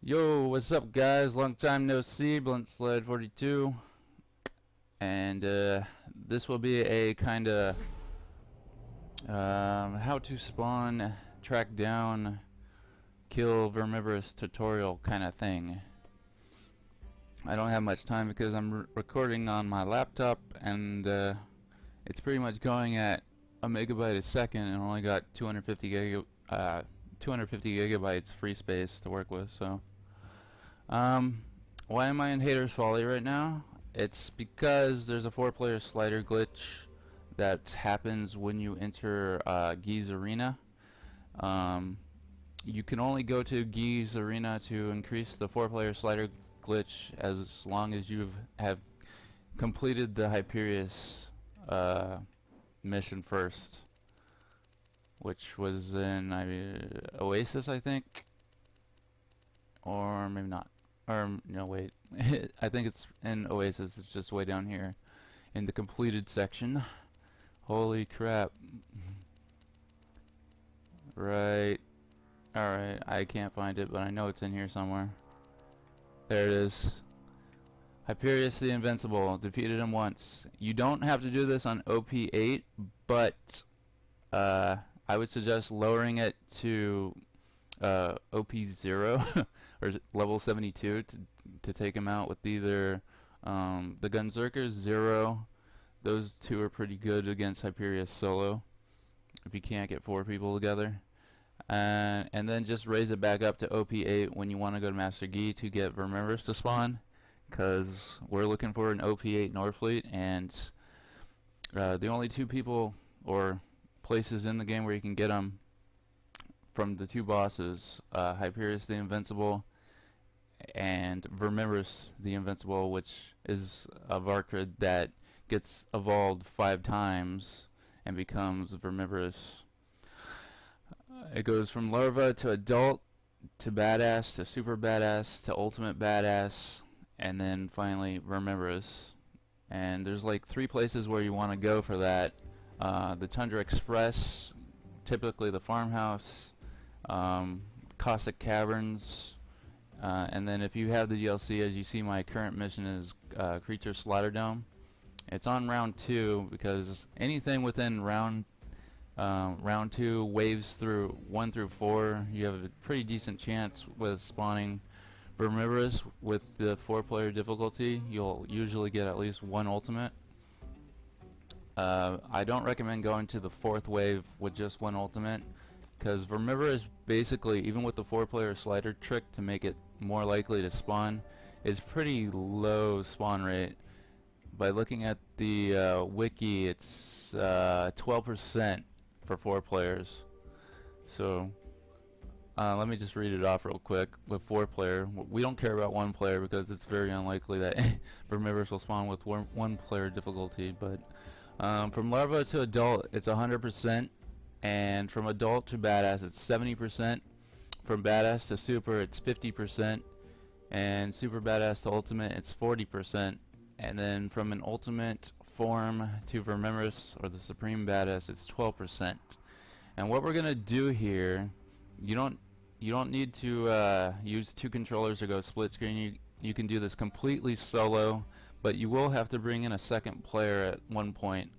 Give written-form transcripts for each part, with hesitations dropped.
Yo, what's up guys? Long time no see, Blunt Sled 42. And this will be a kinda how to spawn, track down, kill Vermivorous tutorial kinda thing. I don't have much time because I'm recording on my laptop and it's pretty much going at a megabyte a second and only got 250 gigabytes free space to work with, so why am I in Haters Folly right now? It's because there's a 4-player slider glitch that happens when you enter Gee's Arena. You can only go to Gee's Arena to increase the 4-player slider glitch as long as you have completed the Hyperious mission first, which was in Oasis, I think, or maybe not. Or no, wait. I think it's in Oasis. It's just way down here in the completed section. Holy crap! Right. Alright, I can't find it, but I know it's in here somewhere. There it is. Hyperious the Invincible. Defeated him once. You don't have to do this on OP8, but I would suggest lowering it to OP0 or level 72 to take him out with either the Gunzerker 0. Those two are pretty good against Hyperious solo if you can't get 4 people together. And then just raise it back up to OP8 when you want to go to Master Gi to get Vermivorous to spawn, because we're looking for an OP8 Norfleet, and the only 2 people or places in the game where you can get them from the 2 bosses, Hyperious the Invincible and Vermivorous the Invincible, which is a Varkrid that gets evolved 5 times and becomes Vermivorous. It goes from larva to adult to badass to super badass to ultimate badass, and then finally Vermivorous. And there's like 3 places where you want to go for that. The Tundra Express, typically the farmhouse, Caustic Caverns, and then if you have the DLC, as you see, my current mission is Creature Slaughter Dome. It's on round 2 because anything within round 2 waves through 1 through 4, you have a pretty decent chance with spawning Vermivorous. With the 4-player difficulty, you'll usually get at least 1 ultimate. I don't recommend going to the 4th wave with just 1 ultimate, because Vermivorous, basically, even with the 4-player slider trick to make it more likely to spawn, is pretty low spawn rate. By looking at the wiki, it's 12% for 4 players. So let me just read it off real quick. With 4-player, we don't care about 1 player because it's very unlikely that Vermivorous will spawn with 1 player difficulty. But from larva to adult, it's 100%. And from adult to badass, it's 70%. From badass to super, it's 50%. And super badass to ultimate, it's 40%. And then from an ultimate form to Vermivorous, or the supreme badass, it's 12%. And what we're gonna do here, you don't need to use 2 controllers or go split screen. You can do this completely solo, but you will have to bring in a 2nd player at one point.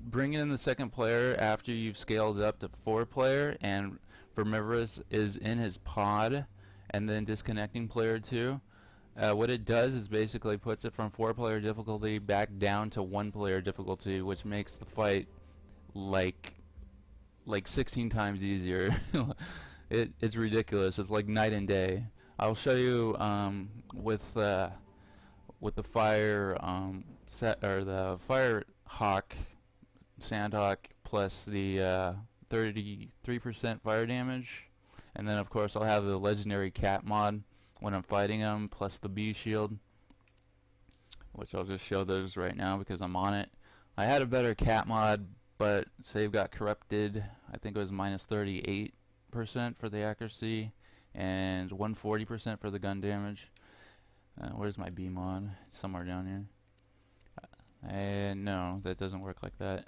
Bring in the 2nd player after you've scaled up to 4-player and Vermivorous is in his pod, and then disconnecting player 2. What it does is basically puts it from 4-player difficulty back down to 1-player difficulty, which makes the fight like 16 times easier. It's ridiculous. It's like night and day. I'll show you with the fire set, or the Fire Hawk Sandhawk plus the 33% fire damage, and then of course I'll have the legendary cat mod when I'm fighting him, plus the bee shield, which I'll just show those right now because I'm on it. I had a better cat mod, but save got corrupted. I think it was minus 38% for the accuracy and 140% for the gun damage. Where's my bee mod? It's somewhere down here. No, that doesn't work like that.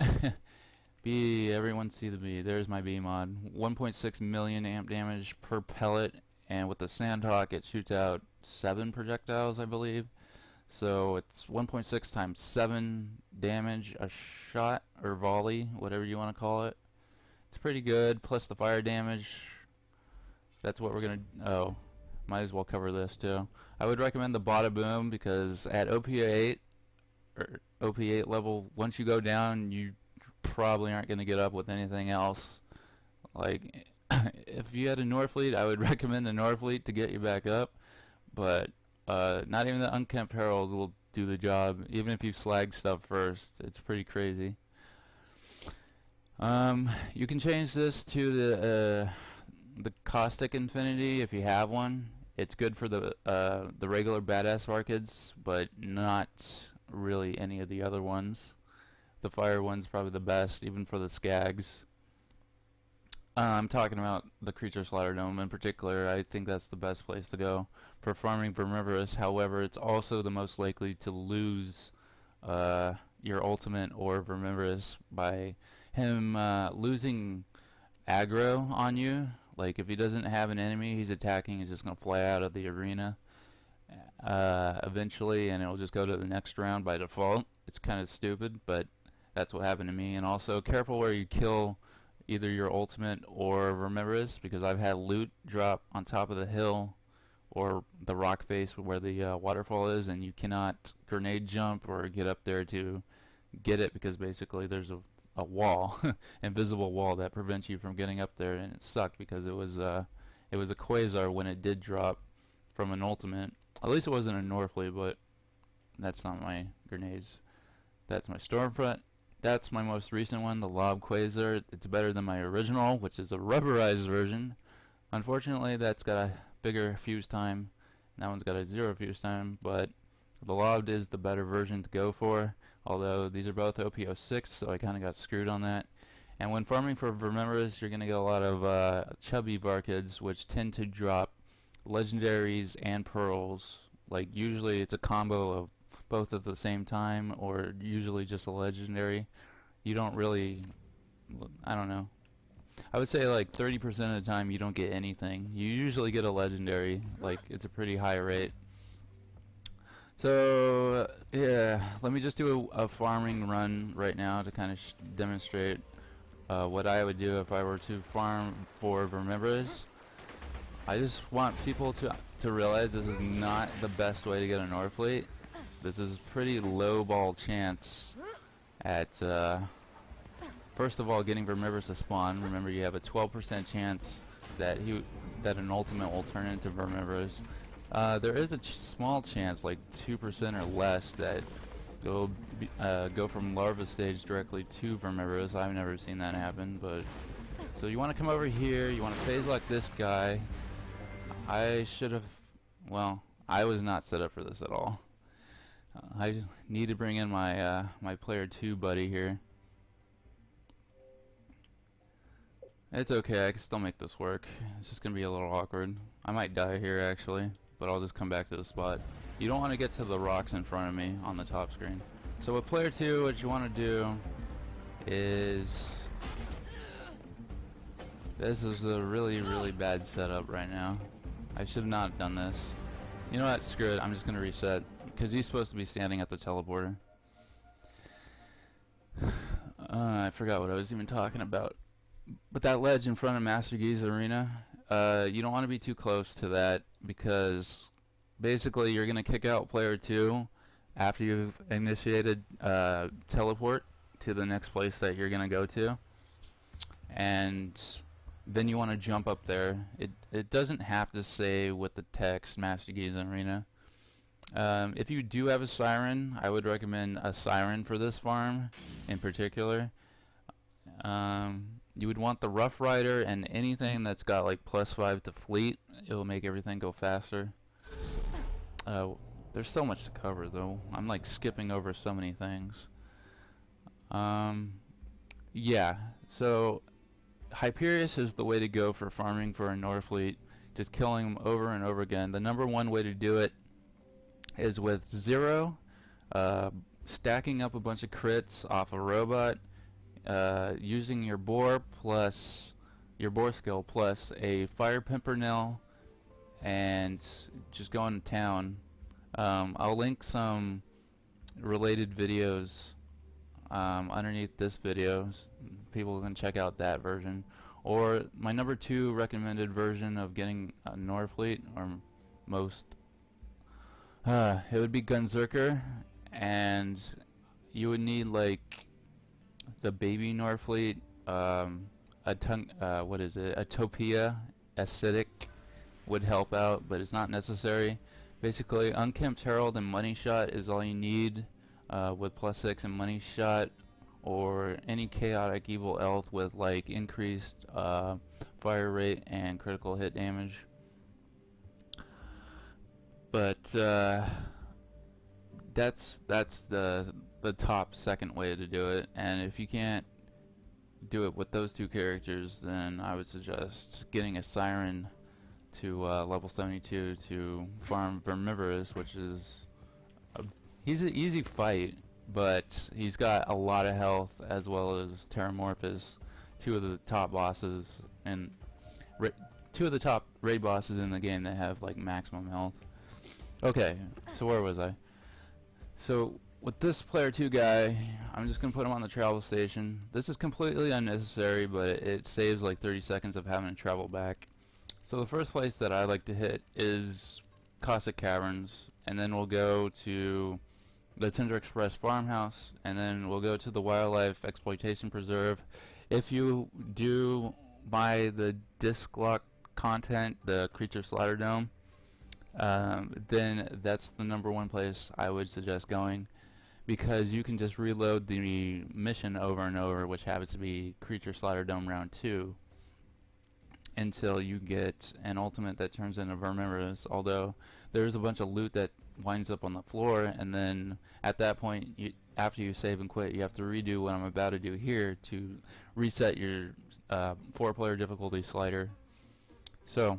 B, everyone see the B. There's my B mod. 1.6 million amp damage per pellet and with the Sandhawk it shoots out 7 projectiles, I believe. So it's 1.6 times 7 damage a shot, or volley, whatever you want to call it. It's pretty good, plus the fire damage. That's what we're gonna, oh, might as well cover this too. I would recommend the Bada Boom, because at OP8, or OP8 level, once you go down, you probably aren't gonna get up with anything else. Like, if you had a Norfleet, I would recommend a Norfleet to get you back up, but not even the Unkempt Herald will do the job, even if you slag stuff first. It's pretty crazy. You can change this to the Caustic Infinity if you have one. It's good for the regular badass Orchids, but not really any of the other ones. The fire one's probably the best, even for the Skags. I'm talking about the Creature Slaughter Dome in particular. I think that's the best place to go for farming Vermivorous. However, it's also the most likely to lose your ultimate or Vermivorous by him losing aggro on you. Like, if he doesn't have an enemy he's attacking, he's just going to fly out of the arena eventually, and it'll just go to the next round by default. It's kind of stupid, but that's what happened to me. And also, careful where you kill either your ultimate or Vermivorous, because I've had loot drop on top of the hill or the rock face where the waterfall is, and you cannot grenade jump or get up there to get it, because basically there's a wall, invisible wall, that prevents you from getting up there. And it sucked because it was a Quasar when it did drop from an ultimate. At least it wasn't a Norfleet, but that's not my grenades. That's my Stormfront. That's my most recent one, the Lob Quasar. It's better than my original, which is a rubberized version. Unfortunately, that's got a bigger fuse time. That one's got a 0 fuse time, but the Lob is the better version to go for, although these are both OP06, so I kind of got screwed on that. And when farming for Vermivorous, you're going to get a lot of chubby Varkids, which tend to drop legendaries and pearls. Like, usually it's a combo of both at the same time, or usually just a legendary. You don't really, I don't know, I would say like 30% of the time you don't get anything. You usually get a legendary. Like, it's a pretty high rate. So yeah, let me just do a farming run right now to kind of demonstrate what I would do if I were to farm for Vermivorous. I just want people to realize this is not the best way to get a Norfleet. This is pretty low ball chance at first of all getting Vermivorous to spawn. Remember, you have a 12% chance that an ultimate will turn into Vermivorous. There is a small chance, like 2% or less, that go from larva stage directly to Vermivorous. I've never seen that happen, but so you want to come over here. You want to phase lock this guy. I should have. Well, I was not set up for this at all. I need to bring in my my player 2 buddy here. It's okay, I can still make this work. It's just gonna be a little awkward. I might die here actually, but I'll just come back to the spot. You don't want to get to the rocks in front of me on the top screen. So with player 2, what you want to do is, this is a really bad setup right now. I should not have done this. You know what, screw it, I'm just gonna reset, because he's supposed to be standing at the teleporter. I forgot what I was even talking about. But that ledge in front of Master Gee's arena, you don't want to be too close to that, because basically you're going to kick out player 2 after you've initiated teleport to the next place that you're going to go to. And then you want to jump up there. It doesn't have to say with the text Master Gee's arena. If you do have a Siren, I would recommend a Siren for this farm in particular. You would want the Rough Rider and anything that's got like +5 to fleet. It will make everything go faster. There's so much to cover though. I'm like skipping over so many things. Yeah, so Hyperious is the way to go for farming for a Norfleet. Just killing them over and over again. The #1 way to do it is with 0, stacking up a bunch of crits off a robot, using your boar plus your boar skill plus a fire pimpernel and just go into town. I'll link some related videos underneath this video. People can check out that version. Or my number 2 recommended version of getting a Norfleet, or most, it would be Gunzerker, and you would need like the baby Norfleet, what is it? A Topia acidic would help out, but it's not necessary. Basically, Unkempt Herald and Money Shot is all you need with +6 and Money Shot, or any Chaotic Evil Elf with like increased fire rate and critical hit damage. But that's the top second way to do it, and if you can't do it with those 2 characters, then I would suggest getting a Siren to level 72 to farm Vermivorous, which is he's an easy fight, but he's got a lot of health, as well as Terramorphous, 2 of the top bosses, and 2 of the top raid bosses in the game that have like maximum health. Okay, so where was I? So with this player 2 guy, I'm just gonna put him on the travel station. This is completely unnecessary, but it saves like 30 seconds of having to travel back. So the first place that I like to hit is Caustic Caverns, and then we'll go to the Tundra Express farmhouse, and then we'll go to the Wildlife Exploitation Preserve. If you do buy the disc lock content, the Creature Slaughter Dome, then that's the number 1 place I would suggest going, because you can just reload the mission over and over, which happens to be Creature Slaughter Dome round 2, until you get an ultimate that turns into Vermivorous. Although there's a bunch of loot that winds up on the floor, and then at that point, after you save and quit, you have to redo what I'm about to do here to reset your 4-player difficulty slider. So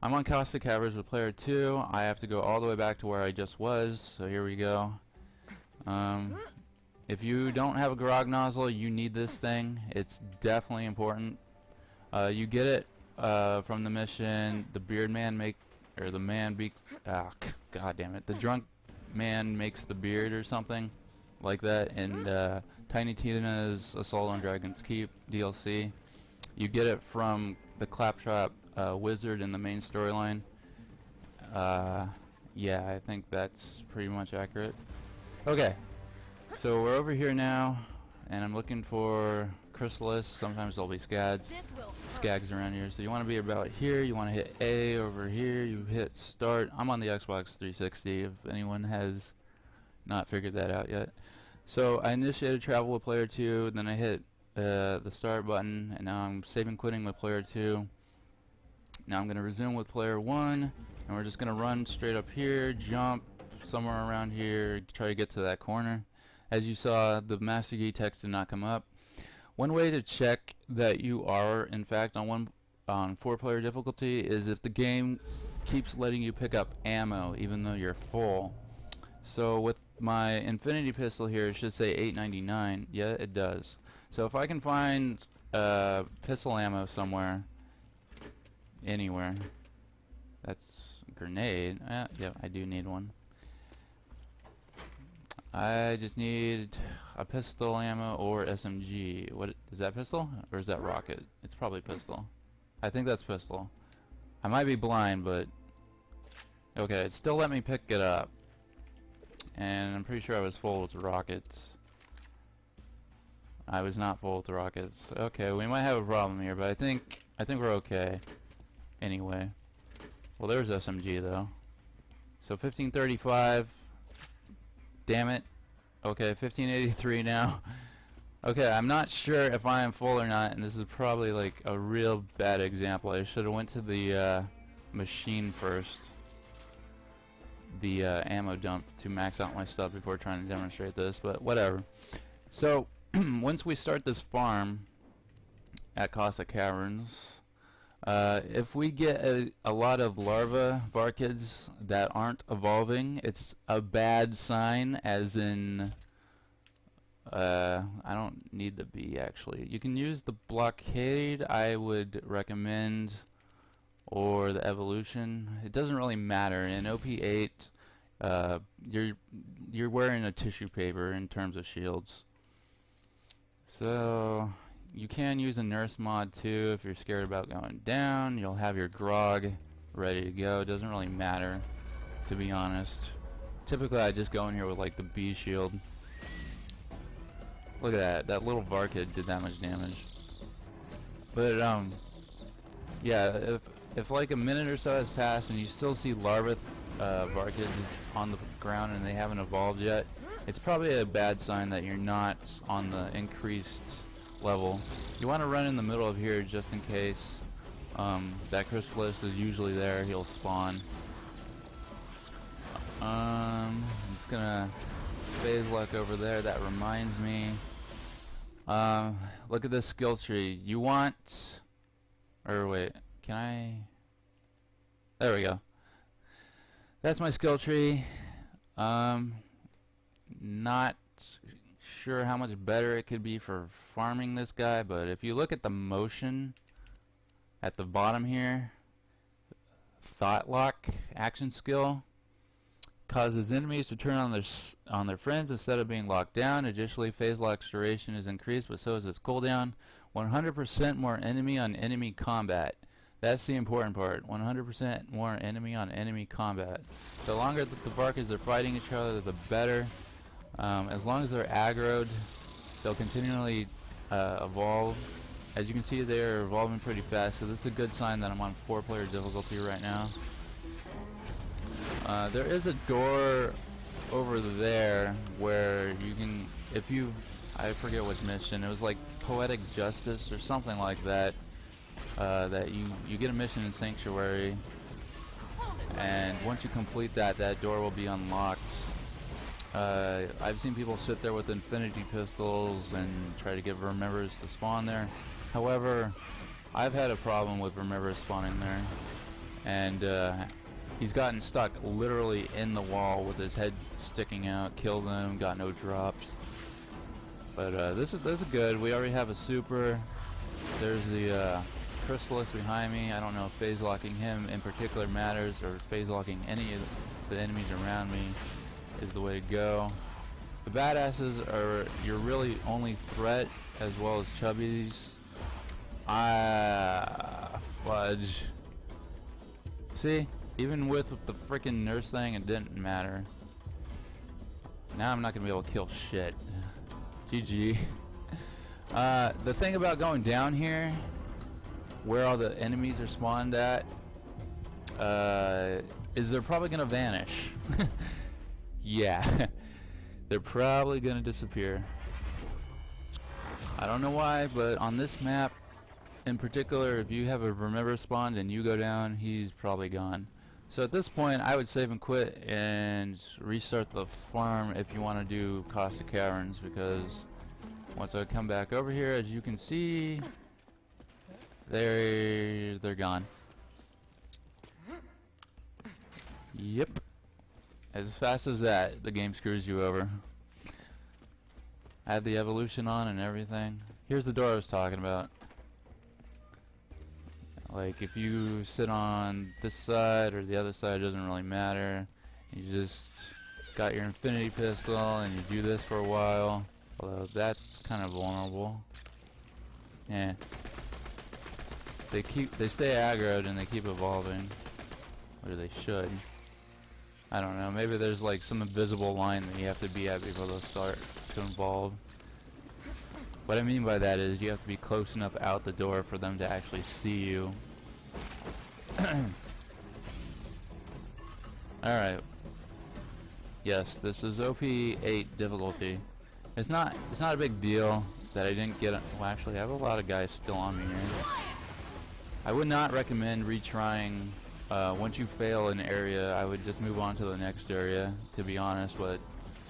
I'm on Caustic Caverns with player 2. I have to go all the way back to where I just was, so here we go. If you don't have a Grog Nozzle, you need this thing. It's definitely important. You get it from the mission, the Beard Man God damn it, the Drunk Man makes the beard or something like that, and Tiny Tina's Assault on Dragon's Keep DLC. You get it from the Claptrap Wizard in the main storyline. Yeah, I think that's pretty much accurate. Okay, so we're over here now, and I'm looking for Chrysalis. Sometimes there'll be skags around here. So you want to be about here. You want to hit A over here. You hit start. I'm on the Xbox 360 if anyone has not figured that out yet. So I initiated travel with player 2, then I hit the start button, and now I'm saving quitting with player 2. Now I'm going to resume with player 1, and we're just going to run straight up here, jump somewhere around here, try to get to that corner. As you saw, the Master Key text did not come up. One way to check that you are in fact on 4-player difficulty is if the game keeps letting you pick up ammo even though you're full. So with my Infinity pistol here, it should say $8.99. Yeah, it does. So if I can find pistol ammo somewhere, anywhere, that's a grenade. Yeah, I do need one. I just need a pistol ammo or SMG. What is that, pistol or is that rocket? It's probably pistol. I think that's pistol. I might be blind, but okay, it still let me pick it up. And I'm pretty sure I was full with rockets. I was not full with rockets. Okay, we might have a problem here, but I think we're okay. Anyway. Well, there's SMG though. So 1535. Damn it. Okay, 1583 now. Okay, I'm not sure if I am full or not, and this is probably like a real bad example. I should have went to the machine first, the ammo dump, to max out my stuff before trying to demonstrate this, but whatever. So once we start this farm at Caustic Caverns, if we get a lot of larva Varkids that aren't evolving, it's a bad sign, as in I don't need the bee actually. You can use the blockade, I would recommend, or the evolution. It doesn't really matter. In OP8, you're wearing a tissue paper in terms of shields. So you can use a nurse mod too if you're scared about going down. You'll have your grog ready to go. It doesn't really matter, to be honest. Typically I just go in here with like the B shield. Look at that. That little Varkid did that much damage. But yeah, if like a minute or so has passed and you still see Larvith Varkids on the ground and they haven't evolved yet, it's probably a bad sign that you're not on the increased level. You want to run in the middle of here just in case. That Chrysalis is usually there. He'll spawn. I'm just gonna phase luck over there. That reminds me. Look at this skill tree. You want, or wait, can I? There we go. That's my skill tree. Not sure how much better it could be for farming this guy, but if you look at the motion at the bottom here, Thought Lock action skill causes enemies to turn on their friends instead of being locked down. Additionally, phase lock duration is increased, but so is its cooldown. 100% more enemy on enemy combat. That's the important part. 100% more enemy on enemy combat. The longer that the Varkids are fighting each other, the better. As long as they're aggroed, they'll continually evolve. As you can see, they're evolving pretty fast, so this is a good sign that I'm on 4-player difficulty right now. There is a door over there where you can, I forget which mission, it was like Poetic Justice or something like that, that you get a mission in Sanctuary, and once you complete that, that door will be unlocked. I've seen people sit there with infinity pistols and try to get Vermivorous to spawn there. However, I've had a problem with Vermivorous spawning there, and he's gotten stuck literally in the wall with his head sticking out, killed him, got no drops. But this is good. We already have a super. There's the Chrysalis behind me. I don't know if phase locking him in particular matters, or phase locking any of the enemies around me is the way to go. The badasses are your really only threat, as well as chubbies. Fudge. See? Even with the frickin' nurse thing, it didn't matter. Now I'm not gonna be able to kill shit. GG. The thing about going down here, where all the enemies are spawned at, is they're probably gonna vanish. Yeah. They're probably gonna disappear. I don't know why, but on this map in particular, if you have a Vermivorous spawned and you go down, he's probably gone. So at this point, I would save and quit and restart the farm if you want to do Caustic Caverns, because once I come back over here, as you can see, they're gone. Yep. As fast as that, the game screws you over. I had the evolution on and everything. Here's the door I was talking about. Like, if you sit on this side or the other side, it doesn't really matter. You just got your infinity pistol and you do this for a while. Although that's kind of vulnerable. Yeah. They stay aggroed and they keep evolving. Or they should. I don't know, maybe there's like some invisible line that you have to be at before they'll start to evolve. What I mean by that is you have to be close enough out the door for them to actually see you. Alright. Yes, this is OP8 difficulty. It's not a big deal that I didn't get well, actually I have a lot of guys still on me here. I would not recommend retrying. Once you fail an area, I would just move on to the next area, to be honest, but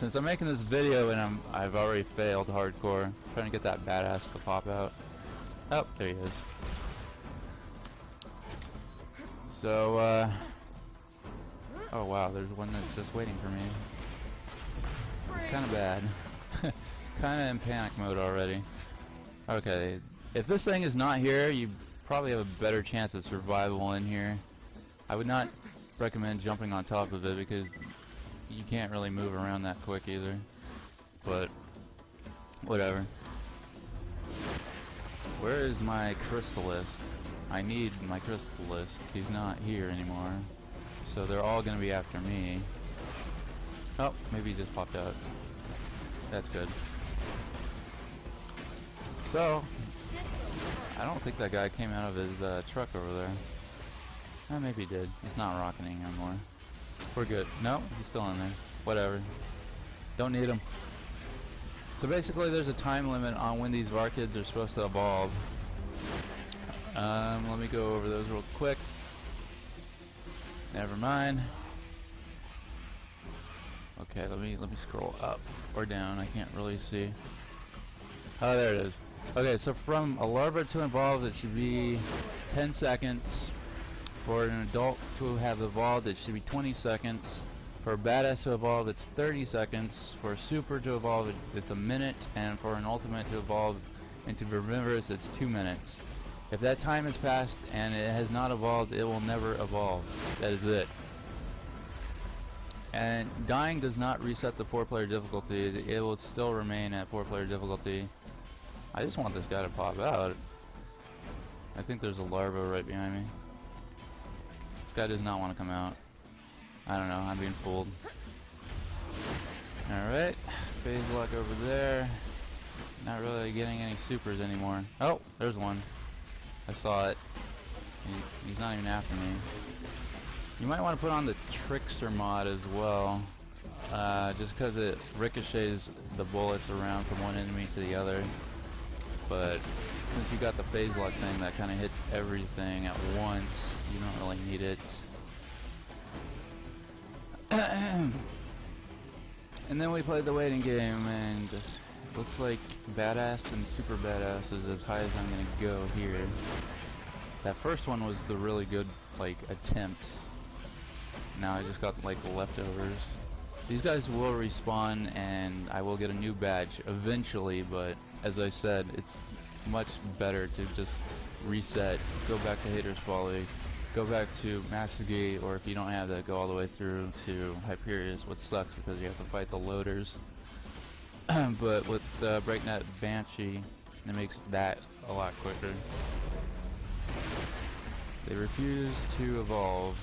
since I'm making this video and I've already failed hardcore, I'm trying to get that badass to pop out. Oh, there he is. So, oh wow, there's one that's just waiting for me. It's kinda bad. Kinda in panic mode already. Okay, if this thing is not here, you probably have a better chance of survival in here. I would not recommend jumping on top of it because you can't really move around that quick either. But whatever. Where is my Crystalist? I need my Crystalist. He's not here anymore. So they're all gonna be after me. Oh, maybe he just popped out. That's good. So, I don't think that guy came out of his truck over there. Oh, maybe he did. He's not rocketing anymore. We're good. No, he's still in there. Whatever. Don't need him. So basically there's a time limit on when these Varkids are supposed to evolve. Let me go over those real quick. Never mind. Okay, let me scroll up or down. I can't really see. Oh, there it is. Okay, so from a larva to evolve, it should be 10 seconds. For an adult to have evolved, it should be 20 seconds. For a badass to evolve, it's 30 seconds. For a super to evolve, it's a minute. And for an ultimate to evolve into Vermivorous, it's 2 minutes. If that time has passed and it has not evolved, it will never evolve. That is it. And dying does not reset the 4-player difficulty. It will still remain at 4-player difficulty. I just want this guy to pop out. I think there's a larva right behind me. This guy does not want to come out. I don't know, I'm being fooled. Alright, phase lock over there. Not really getting any supers anymore. Oh, there's one. I saw it. He's not even after me. You might want to put on the Trickster mod as well. Just because it ricochets the bullets around from one enemy to the other. But since you got the phase lock thing that kind of hits everything at once, you don't really need it. And then we played the waiting game, and looks like badass and super badass is as high as I'm gonna go here. That first one was the really good like attempt. Now I just got like the leftovers. These guys will respawn and I will get a new badge eventually, but as I said, it's much better to just reset, go back to Haters Folly, go back to Maxigate, or if you don't have that, go all the way through to Hyperious, which sucks because you have to fight the loaders. But with Breaknet Banshee, it makes that a lot quicker. They refuse to evolve.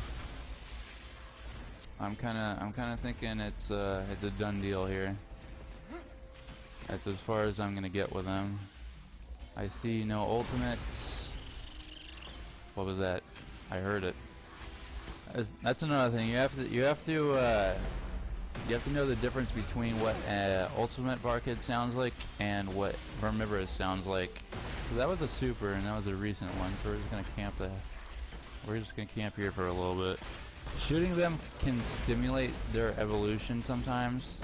I'm kinda thinking it's a done deal here. That's as far as I'm gonna get with them. I see no ultimates. What was that? I heard it. That's another thing. You have to know the difference between what ultimate Varkid sounds like and what Vermivorous sounds like. So that was a super and that was a recent one. So we're just gonna camp here for a little bit. Shooting them can stimulate their evolution sometimes,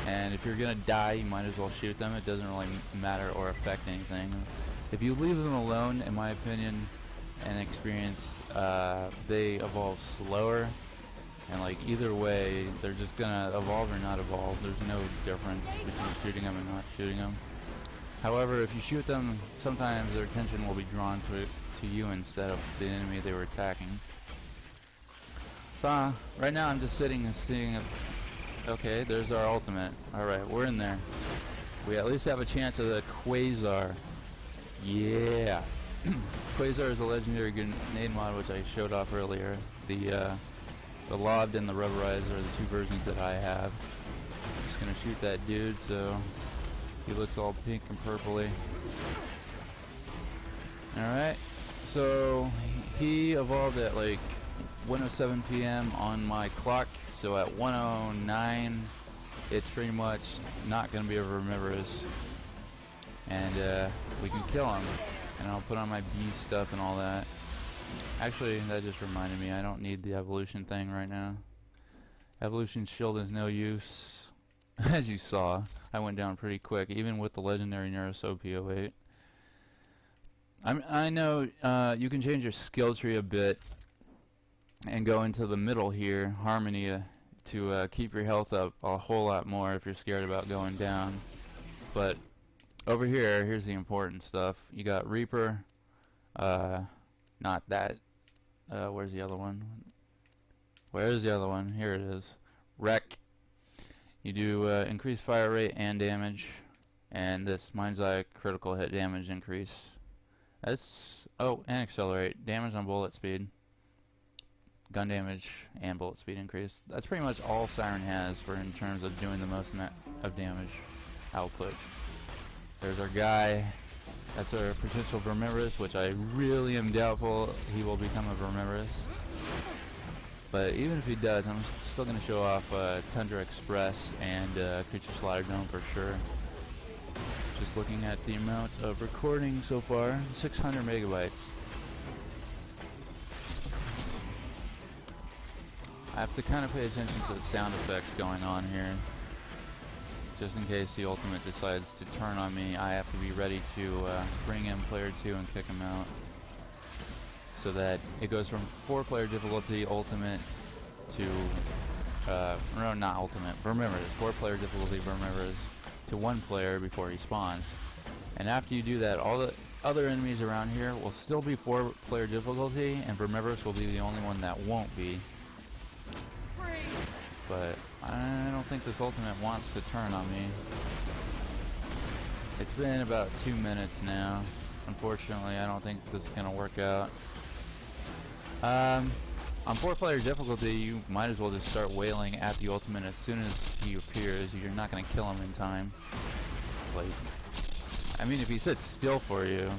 and if you're gonna die, you might as well shoot them. It doesn't really matter or affect anything. If you leave them alone, in my opinion and experience, they evolve slower, and like either way, they're just gonna evolve or not evolve. There's no difference between shooting them and not shooting them. However, if you shoot them, sometimes their attention will be drawn to you instead of the enemy they were attacking. So, right now I'm just sitting and seeing if... Okay, there's our ultimate. Alright, we're in there. We at least have a chance of the Quasar. Yeah! Quasar is a legendary grenade mod which I showed off earlier. The lobbed and the rubberized are the two versions that I have. I'm just gonna shoot that dude so he looks all pink and purpley. Alright, so he evolved at like 1:07 p.m. on my clock, so at 1:09 it's pretty much not going to be a Vermivorous, and we can kill him, and I'll put on my bee stuff and all that. Actually, that just reminded me, I don't need the evolution thing right now. Evolution shield is no use. As you saw, I went down pretty quick, even with the legendary Vermivorous OP8. I know you can change your skill tree a bit and go into the middle here, Harmony, to keep your health up a whole lot more if you're scared about going down. But over here, here's the important stuff. You got Reaper, Not that. Where's the other one? Where's the other one? Here it is. Wreck. You do increased fire rate and damage, and this mind's eye critical hit damage increase. That's and accelerate damage on bullet speed, gun damage, and bullet speed increase. That's pretty much all Siren has for in terms of doing the most of damage output. There's our guy. That's our potential Vermivorous, which I really am doubtful he will become a Vermivorous. But even if he does, I'm still going to show off Tundra Express and Creature Slaughter Dome for sure. Just looking at the amount of recording so far, 600 megabytes. I have to kind of pay attention to the sound effects going on here. Just in case the ultimate decides to turn on me, I have to be ready to bring in player 2 and kick him out. So that it goes from 4-player difficulty ultimate to no, not ultimate, Vermivorous, 4-player difficulty Vermivorous to 1 player before he spawns. And after you do that, all the other enemies around here will still be 4-player difficulty, and Vermivorous will be the only one that won't be. But I don't think this ultimate wants to turn on me. It's been about 2 minutes now. Unfortunately, I don't think this is going to work out. On 4-player difficulty, you might as well just start wailing at the ultimate as soon as he appears. You're not going to kill him in time. Like, I mean, if he sits still for you,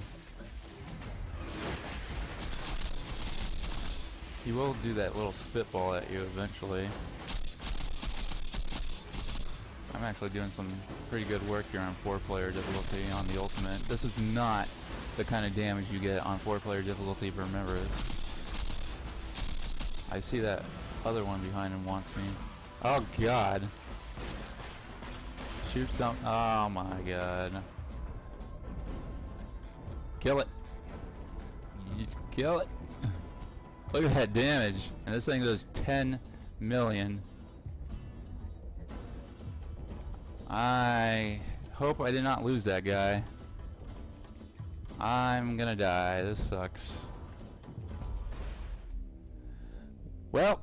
he will do that little spitball at you eventually. I'm actually doing some pretty good work here on 4-player difficulty on the ultimate. This is not the kind of damage you get on 4-player difficulty Vermivorous. I see that other one behind him wants me. Oh god. Shoot some. Oh my god. Kill it. Just kill it. Look at that damage. And this thing does 10 million. I hope I did not lose that guy. I'm gonna die. This sucks. Well,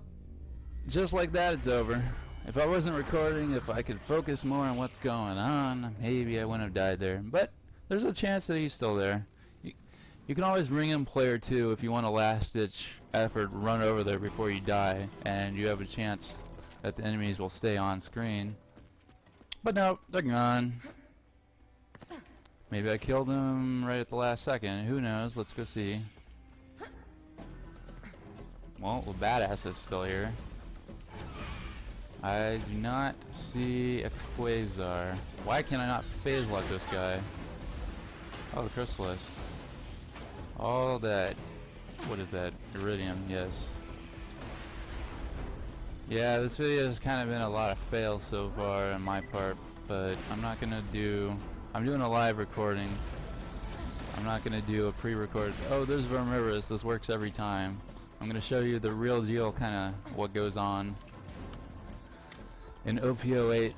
just like that, it's over. If I wasn't recording, if I could focus more on what's going on, maybe I wouldn't have died there. But there's a chance that he's still there. You can always bring in player 2 if you want a last-ditch effort, run over there before you die, and you have a chance that the enemies will stay on screen. But no, they're gone. Maybe I killed them right at the last second. Who knows? Let's go see. Well, the badass is still here. I do not see a Quasar. Why can I not phase lock this guy? Oh, the Chrysalis. All that. What is that? Iridium, yes. Yeah, this video has kind of been a lot of fails so far on my part, but I'm not gonna do. I'm doing a live recording. I'm not gonna do a pre-record. Oh, there's Vermivorous. This works every time. I'm going to show you the real deal, kind of what goes on in OP8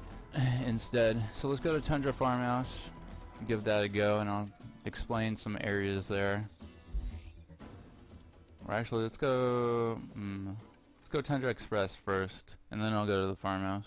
instead. So let's go to Tundra Farmhouse, give that a go, and I'll explain some areas there. Or actually, let's go Tundra Express first, and then I'll go to the farmhouse.